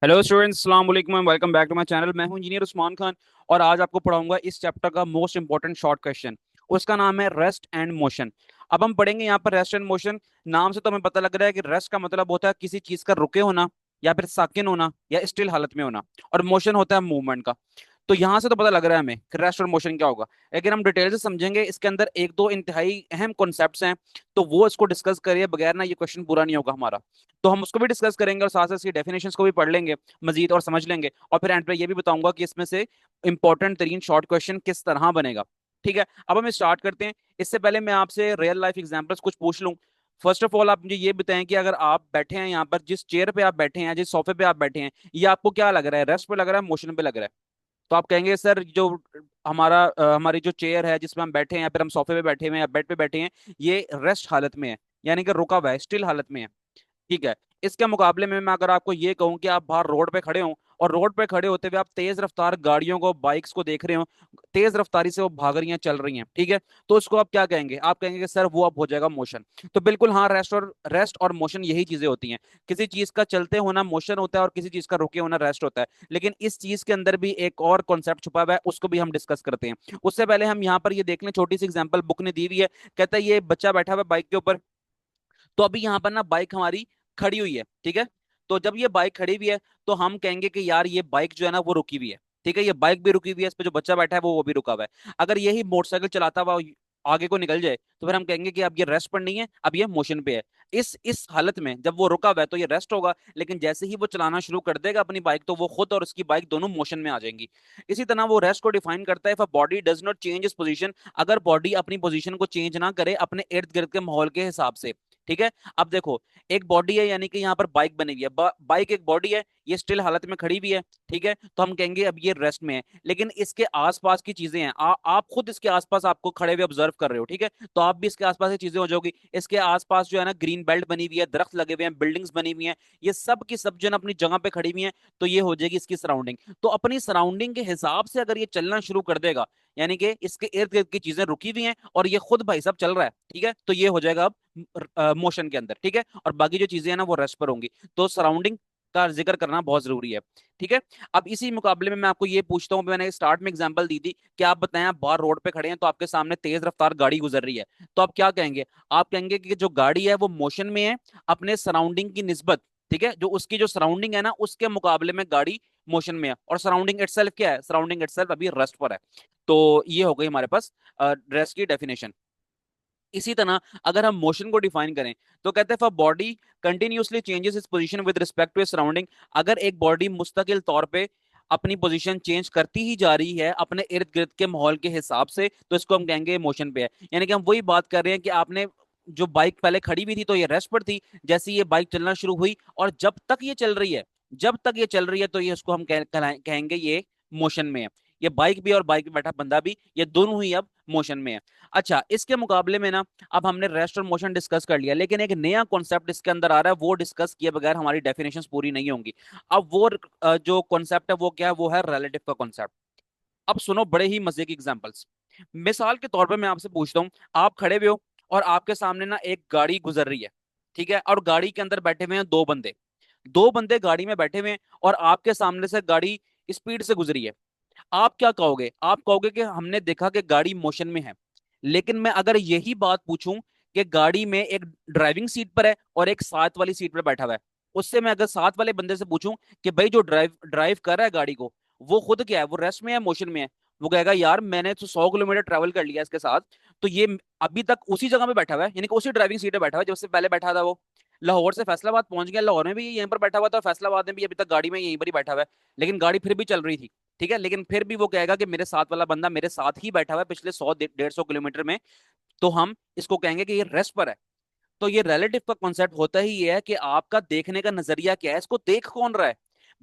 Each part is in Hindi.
हेलो स्टूडेंट्स, अस्सलाम वालेकुम and welcome back to my channel. मैं हूं इंजीनियर उस्मान खान और आज आपको पढ़ाऊंगा इस चैप्टर का मोस्ट इंपॉर्टेंट शॉर्ट क्वेश्चन। उसका नाम है रेस्ट एंड मोशन। अब हम पढ़ेंगे यहाँ पर रेस्ट एंड मोशन। नाम से तो हमें पता लग रहा है कि रेस्ट का मतलब होता है किसी चीज का रुके होना या फिर साकिन होना या स्टिल हालत में होना, और मोशन होता है मूवमेंट का। तो यहां से तो पता लग रहा है हमें कि रेस्ट और मोशन क्या होगा। लेकिन हम डिटेल से समझेंगे, इसके अंदर एक दो इंतहाई अहम कॉन्सेप्ट्स हैं, तो वो इसको डिस्कस करिए बगैर ना ये क्वेश्चन पूरा नहीं होगा हमारा। तो हम उसको भी डिस्कस करेंगे और साथ साथ इसकी डेफिनेशंस को भी पढ़ लेंगे मजीद और समझ लेंगे, और फिर एंड पे ये भी बताऊंगा कि इसमें से इंपॉर्टेंट तरीन शॉर्ट क्वेश्चन किस तरह बनेगा। ठीक है, अब हम स्टार्ट करते हैं। इससे पहले मैं आपसे रियल लाइफ एग्जांपल्स कुछ पूछ लूं। फर्स्ट ऑफ ऑल, आप मुझे ये बताएं कि अगर आप बैठे हैं यहाँ पर, जिस चेयर पे आप बैठे हैं, जिस सोफे पे आप बैठे हैं, ये आपको क्या लग रहा है, रेस्ट पे लग रहा है, मोशन पे लग रहा है? तो आप कहेंगे सर जो हमारी जो चेयर है जिसमें हम बैठे हैं या फिर हम सोफे पे बैठे हुए हैं या बेड पे बैठे हैं, ये रेस्ट हालत में है, यानी कि रुका हुआ है, स्टिल हालत में है। ठीक है। इसके मुकाबले में मैं अगर आपको ये कहूं कि आप बाहर रोड पे खड़े हो और रोड पे खड़े होते हुए आप तेज रफ्तार गाड़ियों को, बाइक्स को देख रहे हो, तेज रफ्तारी से वो भाग रही हैं, चल रही हैं, ठीक है, तो इसको आप क्या कहेंगे? आप कहेंगे कि सर वो अब हो जाएगा मोशन। तो बिल्कुल हाँ, रेस्ट और मोशन यही चीजें होती हैं। किसी चीज का चलते होना मोशन होता है और किसी चीज का रुके होना रेस्ट होता है। लेकिन इस चीज के अंदर भी एक और कॉन्सेप्ट छुपा हुआ है, उसको भी हम डिस्कस करते हैं। उससे पहले हम यहाँ पर ये देख लें, छोटी सी एग्जांपल बुक ने दी हुई है। कहता है ये बच्चा बैठा हुआ है बाइक के ऊपर। तो अभी यहाँ पर ना बाइक हमारी खड़ी हुई है, ठीक है। तो जब ये बाइक खड़ी हुई है तो हम कहेंगे कि यार ये बाइक जो है ना वो रुकी हुई है। ठीक है, ये बाइक भी रुकी हुई है, इस पे जो बच्चा बैठा है वो भी रुका हुआ है। अगर यही मोटरसाइकिल चलाता हुआ आगे को निकल जाए तो फिर हम कहेंगे कि अब ये रेस्ट पर नहीं है, अब ये मोशन पे है। इस हालत में जब वो रुका हुआ है तो ये रेस्ट होगा, लेकिन जैसे ही वो चलाना शुरू कर देगा अपनी बाइक तो वो खुद और उसकी बाइक दोनों मोशन में आ जाएंगी। इसी तरह वो रेस्ट को डिफाइन करता है, if a body does not change इस पोजीशन, अगर बॉडी अपनी पोजीशन को चेंज ना करे अपने इर्द गिर्द के माहौल के हिसाब से। ठीक है। अब देखो, एक बॉडी है, यानी कि यहाँ पर बाइक बनी हुई है, बाइक एक बॉडी है, ये स्टिल हालत में खड़ी हुई है। ठीक है, तो हम कहेंगे अब ये रेस्ट में है। लेकिन इसके आसपास की चीजें हैं, आप खुद इसके आसपास आपको खड़े हुए ऑब्जर्व कर रहे हो, ठीक है, तो आप भी इसके आसपास की चीजें हो जाओगी। इसके आसपास जो है ना ग्रीन बेल्ट बनी हुई है, दरख्त लगे हुए हैं, बिल्डिंग्स बनी हुई हैं, ये सब की सब जो है ना अपनी जगह पे खड़ी हुई हैं। तो ये हो जाएगी इसकी सराउंडिंग। तो अपनी सराउंडिंग के हिसाब से अगर ये चलना शुरू कर देगा, यानी कि इसके इर्द गिर्द की चीजें रुकी हुई हैं और ये खुद भाई साहब चल रहा है, ठीक है, तो ये हो जाएगा अब मोशन के अंदर। ठीक है, और बाकी जो चीजें हैं ना वो रेस्ट पर होंगी। तो सराउंडिंग का जिक्र करना बहुत जरूरी है। ठीक है। अब इसी मुकाबले में मैं आपको ये पूछता हूँ, मैंने स्टार्ट में एग्जांपल दी थी कि आप बताएं, आप बाहर रोड पे खड़े हैं तो आपके सामने तेज रफ्तार गाड़ी गुजर रही है, तो आप क्या कहेंगे? आप कहेंगे कि जो गाड़ी है वो मोशन में है अपने सराउंडिंग की निस्बत। ठीक है, जो उसकी जो सराउंडिंग है ना उसके मुकाबले में गाड़ी मोशन में है, और सराउंडिंग इटसेल्फ क्या है? सराउंडिंग इटसेल्फ अभी रेस्ट पर है। तो ये हो गई हमारे पास रेस्ट की डेफिनेशन। इसी तरह अगर हम मोशन को डिफाइन करें तो कहते हैं for body continuously changes its position with respect to surrounding, अगर एक बॉडी मुस्तकिल तौर पे अपनी पोजीशन चेंज करती ही जा रही है अपने इर्द गिर्द के माहौल के हिसाब से, तो इसको हम कहेंगे मोशन पे है। यानी कि हम वही बात कर रहे हैं कि आपने जो बाइक पहले खड़ी हुई थी तो ये रेस्ट पर थी, जैसे ये बाइक चलना शुरू हुई और जब तक ये चल रही है, जब तक ये चल रही है तो ये उसको हम कहेंगे ये मोशन में है। ये बाइक भी और बाइक में बैठा बंदा भी, ये दोनों ही अब मोशन में है। अच्छा, इसके मुकाबले में ना अब हमने रेस्ट और मोशन डिस्कस कर लिया, लेकिन एक नया कॉन्सेप्ट इसके अंदर आ रहा है, वो डिस्कस किए बगैर हमारी डेफिनेशंस पूरी नहीं होंगी। अब वो जो कॉन्सेप्ट है वो क्या है? वो है रिलेटिव का कॉन्सेप्ट। अब सुनो बड़े ही मजे की एग्जांपल्स। मिसाल के तौर पर मैं आपसे पूछता हूँ, आप खड़े हुए हो और आपके सामने ना एक गाड़ी गुजर रही है, ठीक है, और गाड़ी के अंदर बैठे हुए हैं दो बंदे। दो बंदे गाड़ी में बैठे हुए हैं और आपके सामने से गाड़ी स्पीड से गुजरी है। आप क्या कहोगे? आप कहोगे कि हमने देखा कि गाड़ी मोशन में है। लेकिन मैं अगर यही बात पूछूं कि गाड़ी में एक ड्राइविंग सीट पर है और एक साथ वाली सीट पर बैठा हुआ है, उससे मैं अगर साथ वाले बंदे से पूछूं कि भाई जो ड्राइव ड्राइव कर रहा है गाड़ी को, वो खुद क्या है, वो रेस्ट में है मोशन में है? वो कहेगा यार मैंने तो 100 किलोमीटर ट्रेवल कर लिया इसके साथ, तो ये अभी तक उसी जगह पे बैठा हुआ है, यानी कि उसी ड्राइविंग सीट पे बैठा हुआ है जब से पहले बैठा था वो। लाहौर से फैसलाबाद पहुंच गया, लाहौर में भी यहीं पर बैठा हुआ था, फैसलाबाद में भी अभी तक गाड़ी में यहीं पर ही बैठा हुआ है, लेकिन गाड़ी फिर भी चल रही थी। ठीक है, लेकिन फिर भी वो कहेगा कि मेरे साथ वाला बंदा मेरे साथ ही बैठा हुआ है पिछले 100 150 किलोमीटर में, तो हम इसको कहेंगे कि ये रेस्ट पर है। तो ये रिलेटिव का कॉन्सेप्ट होता ही ये है कि आपका देखने का नजरिया क्या है, इसको देख कौन रहा है।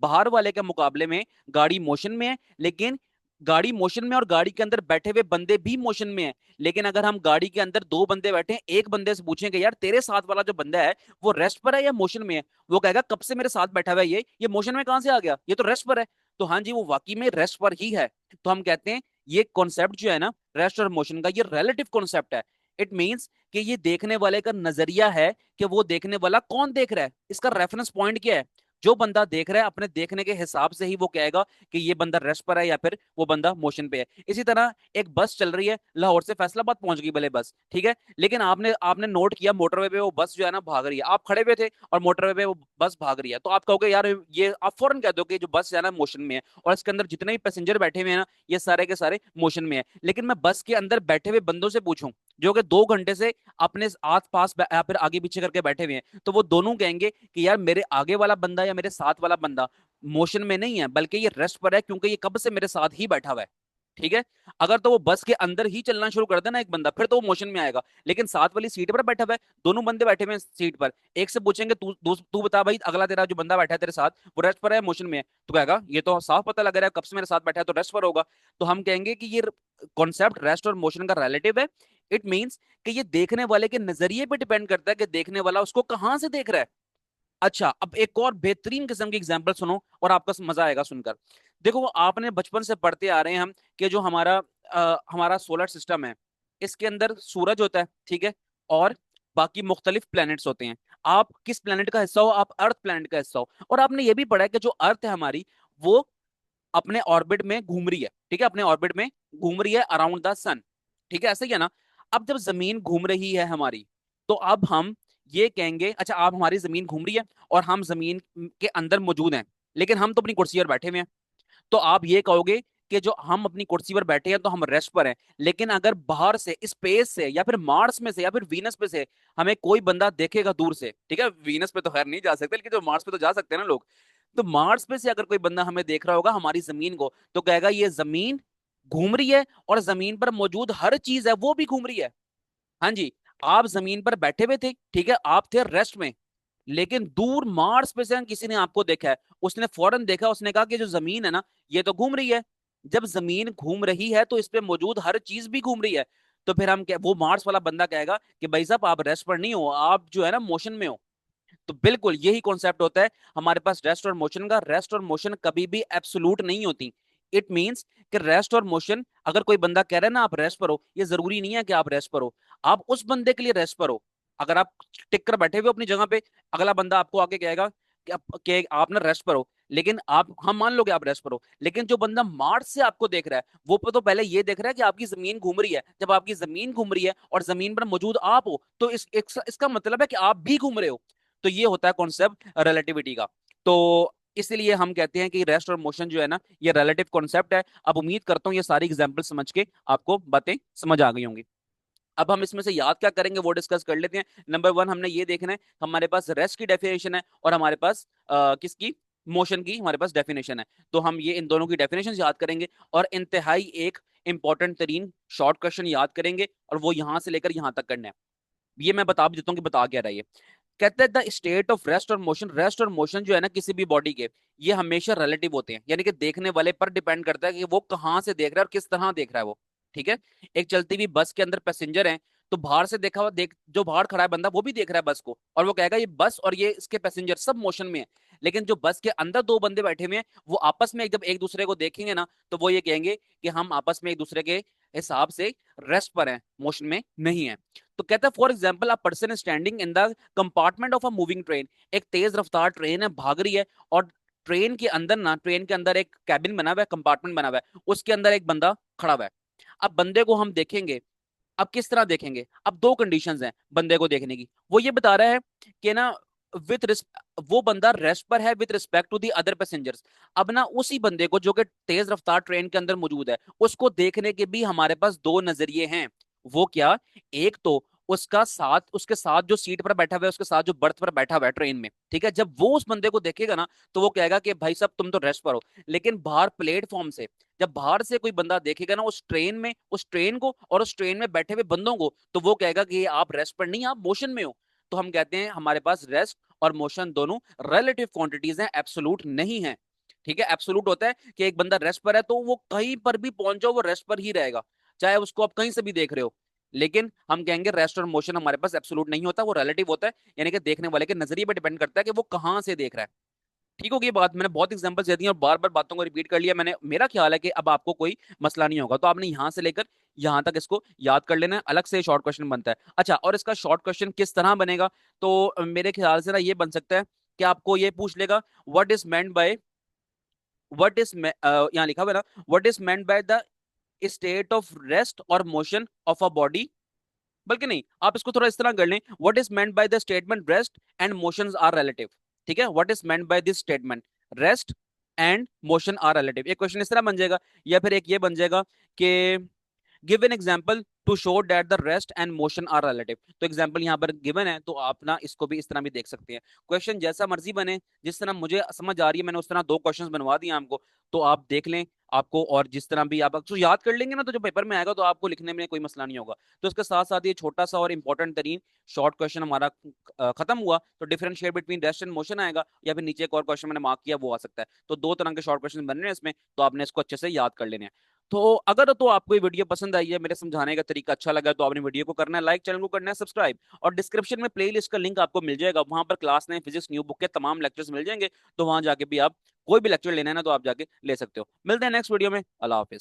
बाहर वाले के मुकाबले में गाड़ी मोशन में है, लेकिन गाड़ी मोशन में और गाड़ी के अंदर बैठे हुए बंदे भी मोशन में है। लेकिन अगर हम गाड़ी के अंदर दो बंदे बैठे हैं, एक बंदे से पूछेंगे यार तेरे साथ वाला जो बंदा है वो रेस्ट पर है या मोशन में है, वो कहेगा कब से मेरे साथ बैठा हुआ है, ये मोशन में कहां से आ गया, ये तो रेस्ट पर है। तो हाँ जी, वो वाकई में रेस्ट पर ही है। तो हम कहते हैं ये कॉन्सेप्ट जो है ना रेस्ट और मोशन का, ये रिलेटिव कॉन्सेप्ट है। इट मीन्स कि ये देखने वाले का नजरिया है कि वो देखने वाला कौन देख रहा है, इसका रेफरेंस पॉइंट क्या है। जो बंदा देख रहा है अपने देखने के हिसाब से ही वो कहेगा कि ये बंदा रेस्ट पर है या फिर वो बंदा मोशन पे है। इसी तरह एक बस चल रही है, लाहौर से फैसलाबाद पहुंच गई भले बस, ठीक है, लेकिन आपने आपने नोट किया मोटरवे पे वो बस जो है ना भाग रही है, आप खड़े हुए थे और मोटरवे पे वो बस भाग रही है, तो आप कहोगे यार ये, आप फौरन कह दो कि जो बस है ना मोशन में है और इसके अंदर जितने भी पैसेंजर बैठे हुए हैं ना ये सारे के सारे मोशन में है। लेकिन मैं बस के अंदर बैठे हुए बंदों से पूछूं जो कि 2 घंटे से अपने आस पास या फिर आगे पीछे करके बैठे हुए हैं, तो वो दोनों कहेंगे कि यार मेरे आगे वाला बंदा या मेरे साथ वाला बंदा मोशन में नहीं है बल्कि ये रेस्ट पर है, क्योंकि ये कब से मेरे साथ ही बैठा हुआ है। ठीक है, अगर तो वो बस के अंदर ही चलना शुरू कर देना एक बंदा, फिर तो वो मोशन में आएगा, लेकिन साथ वाली सीट पर बैठा हुआ है, दोनों बंदे बैठे हुए हैं सीट पर, एक से पूछेंगे तू तू तू बता भाई अगला तेरा जो बंदा बैठा है तेरे साथ वो रेस्ट पर है मोशन में है, तो कहेगा ये तो साफ पता लग रहा है कब से मेरे साथ बैठा है तो रेस्ट पर होगा। तो हम कहेंगे कि ये कॉन्सेप्ट रेस्ट और मोशन का रिलेटिव है। इट मींस कि ये देखने वाले के नजरिए पे डिपेंड करता है कि देखने वाला उसको कहां से देख रहा है। अच्छा, अब एक और बेहतरीन किस्म की एग्जांपल सुनो और आपका मजा आएगा सुनकर। देखो आपने बचपन से पढ़ते आ रहे हैं हम कि जो हमारा सोलर सिस्टम है इसके अंदर सूरज होता है, ठीक है, और बाकी मुख्तलिफ प्लैनेट्स होते हैं। आप किस प्लैनेट का हिस्सा हो? आप अर्थ प्लैनेट का हिस्सा हो। और आपने ये भी पढ़ा है कि जो अर्थ है हमारी वो अपने ऑर्बिट में घूम रही है, ठीक है, अपने ऑर्बिट में घूम रही है अराउंड द सन, ठीक है, ऐसा ही है ना। अब जब जमीन घूम रही है हमारी, तो अब हम ये कहेंगे अच्छा आप हमारी जमीन घूम रही है और हम जमीन के अंदर मौजूद हैं, लेकिन हम तो अपनी कुर्सी पर बैठे हुए हैं, तो आप ये कहोगे कि जो हम अपनी कुर्सी पर बैठे हैं तो हम रेस्ट पर हैं, लेकिन अगर बाहर से स्पेस से या फिर मार्स में से या फिर वीनस पे से हमें कोई बंदा देखेगा दूर से, ठीक है, वीनस पे तो खैर नहीं जा सकते लेकिन जो मार्स पे तो जा सकते हैं ना लोग, तो मार्स पे से अगर कोई बंदा हमें देख रहा होगा हमारी जमीन को, तो कहेगा ये जमीन घूम रही है और जमीन पर मौजूद हर चीज है वो भी घूम रही है। हाँ जी, आप जमीन पर बैठे हुए थे, ठीक है, आप थे रेस्ट में, लेकिन दूर मार्स पे से किसी ने आपको देखा है, उसने फौरन देखा, उसने कहा कि जो जमीन है ना ये तो घूम रही है। जब जमीन घूम रही है तो इस पे मौजूद हर चीज भी घूम रही है, तो फिर हम क्या, वो मार्स वाला बंदा कहेगा कि भाई साहब आप रेस्ट पर नहीं हो, आप जो है ना मोशन में हो। तो बिल्कुल यही कॉन्सेप्ट होता है हमारे पास रेस्ट और मोशन का। रेस्ट और मोशन कभी भी एब्सोल्यूट नहीं होती। इट मींस कि रेस्ट और मोशन, अगर कोई बंदा कह रहा है ना आप रेस्ट पर हो, ये जरूरी नहीं है कि आप रेस्ट पर हो, आप उस बंदे के लिए रेस्ट पर हो। अगर आप टिक कर बैठे हुए अपनी जगह पे, अगला बंदा आपको आके कहेगा कि आप ना रेस्ट पर हो, लेकिन आप, हम मान लो कि आप रेस्ट पर हो, लेकिन जो बंदा मार्स से आपको देख रहा है वो तो पहले ये देख रहा है कि आपकी जमीन घूम रही है। जब आपकी जमीन घूम रही है और जमीन पर मौजूद आप हो, तो इसका मतलब है कि आप भी घूम रहे हो। तो ये होता है कॉन्सेप्ट रिलेटिविटी का। तो इसलिए हम कहते हैं कि रेस्ट और मोशन जो है ना ये रिलेटिव कॉन्सेप्ट है। अब उम्मीद करता हूँ ये सारी एग्जांपल समझ के आपको बातें समझ आ गई होंगी। अब हम इसमें से याद क्या करेंगे वो डिस्कस कर लेते हैं। नंबर वन हमने ये देखना है, हमारे पास रेस्ट की डेफिनेशन है और हमारे पास किसकी, मोशन की हमारे पास डेफिनेशन है। तो हम ये इन दोनों की डेफिनेशन याद करेंगे और इंतहाई एक इंपॉर्टेंट तरीन शॉर्ट क्वेश्चन याद करेंगे और वो यहां से लेकर यहां तक करना है। ये मैं बता भी देता हूँ कि बता क्या रहा है ये। कहते हैं द स्टेट ऑफ रेस्ट और मोशन, रेस्ट और मोशन जो है ना किसी भी बॉडी के, ये हमेशा रिलेटिव होते हैं, यानी कि देखने वाले पर डिपेंड करता है कि वो कहाँ से देख रहा है और किस तरह देख रहा है वो। ठीक है, एक चलती हुई बस के अंदर पैसेंजर हैं, तो बाहर से देखा हुआ देख, जो बाहर खड़ा है बंदा वो भी देख रहा है बस को और वो कहेगा ये बस और ये इसके पैसेंजर सब मोशन में है। लेकिन जो बस के अंदर दो बंदे बैठे हुए हैं वो आपस में जब एक दूसरे को देखेंगे ना तो वो ये कहेंगे कि हम आपस में एक दूसरे के हिसाब से रेस्ट पर हैं, मोशन में नहीं है। तो कहता है for example a person standing in the compartment of a moving train, एक तेज रफ्तार ट्रेन है भाग रही है और ट्रेन के अंदर ना, ट्रेन के अंदर एक कैबिन बना हुआ है, कंपार्टमेंट बना हुआ है, उसके अंदर एक बंदा खड़ा हुआ है। अब बंदे को हम देखेंगे, अब किस तरह देखेंगे? अब दो कंडीशंस हैं बंदे को देखने की। वो ये बता रहा है कि ना विथ वो बंदा रेस्ट पर है with respect to the other passengers. अब ना उसी बंदे को जो कि तेज रफ्तार ट्रेन के अंदर मौजूद है उसको देखने के भी हमारे पास दो नजरिए हैं। वो क्या? एक तो उसका साथ, उसके साथ जो सीट पर बैठा हुआ है, उसके साथ जो बर्थ पर बैठा हुआ है ट्रेन में, ठीक है, जब वो उस बंदे को देखेगा ना तो वो कहेगा कि भाई साहब तुम तो रेस्ट पर हो। लेकिन बाहर प्लेटफॉर्म से जब बाहर से कोई बंदा देखेगा ना उस ट्रेन में, उस ट्रेन को और उस ट्रेन में बैठे हुए बंदों को, तो वो कहेगा कि आप रेस्ट पर नहीं, आप मोशन में हो। तो हम कहते हैं हमारे पास रेस्ट और मोशन दोनों रिलेटिव क्वांटिटीज हैं, एब्सोल्यूट नहीं है। ठीक है, एब्सोल्यूट होता है कि एक बंदा रेस्ट पर है तो वो कहीं पर भी पहुंच जाओ वो रेस्ट पर ही रहेगा, चाहे उसको आप कहीं से भी देख रहे हो। लेकिन हम कहेंगे रेस्ट और मोशन हमारे पास एब्सोल्यूट नहीं होता, वो रिलेटिव होता है, यानी कि देखने वाले के नजरिए पर डिपेंड करता है कि वो कहां से देख रहा है। ठीक होगी ये बात? मैंने बहुत एग्जांपल्स दे दिए और बार बार बातों को रिपीट कर लिया मैंने। मेरा ख्याल है कि अब आपको कोई मसला नहीं होगा, तो आपने यहां से लेकर यहां तक इसको याद कर लेना है। अलग से शॉर्ट क्वेश्चन बनता है। अच्छा, और इसका शॉर्ट क्वेश्चन किस तरह बनेगा? तो मेरे ख्याल से ना ये बन सकता है कि आपको ये पूछ लेगा what is meant by, what is, यहाँ लिखा हुआ है ना, what is meant by the state of rest और मोशन ऑफ अ बॉडी। बल्कि नहीं, आप इसको थोड़ा इस तरह कर लें, what is meant by the statement rest and motions are relative. ठीक है, what is meant by this statement, rest and motion are relative. एक क्वेश्चन इस तरह बन जाएगा, या फिर एक ये बन जाएगा कि give an example to show that the rest and motion are relative. तो एग्जाम्पल यहाँ पर गिवन है, तो आप ना इसको भी इस तरह भी देख सकते हैं। क्वेश्चन जैसा मर्जी बने, जिस तरह मुझे समझ आ रही है मैंने उस तरह दो क्वेश्चंस बनवा दिए आपको, तो आप देख लें आपको, और जिस तरह भी आप तो याद कर लेंगे ना, तो जो पेपर में आएगा तो आपको लिखने में कोई मसला नहीं होगा। तो इसके साथ साथ ये छोटा सा और इंपॉर्टेंट तरीन शॉर्ट क्वेश्चन हमारा खत्म हुआ। तो differentiate between rest and motion आएगा, या फिर नीचे एक और क्वेश्चन मैंने मार्क किया वो आ सकता है। तो दो तरह के शॉर्ट क्वेश्चन बन रहे हैं इसमें, तो आपने इसको अच्छे से याद कर लेने हैं। तो अगर तो आपको ये वीडियो पसंद आई है, मेरे समझाने का तरीका अच्छा लगा, तो आपने वीडियो को करना है लाइक, चैनल को करना है सब्सक्राइब, और डिस्क्रिप्शन में प्लेलिस्ट का लिंक आपको मिल जाएगा, वहां पर क्लास 9 फिजिक्स न्यू बुक के तमाम लेक्चर्स मिल जाएंगे। तो वहां जाके भी आप कोई भी लेक्चर लेना है ना, तो आप जाके ले सकते हो। मिलते हैं नेक्स्ट वीडियो में। अल्लाह हाफिज।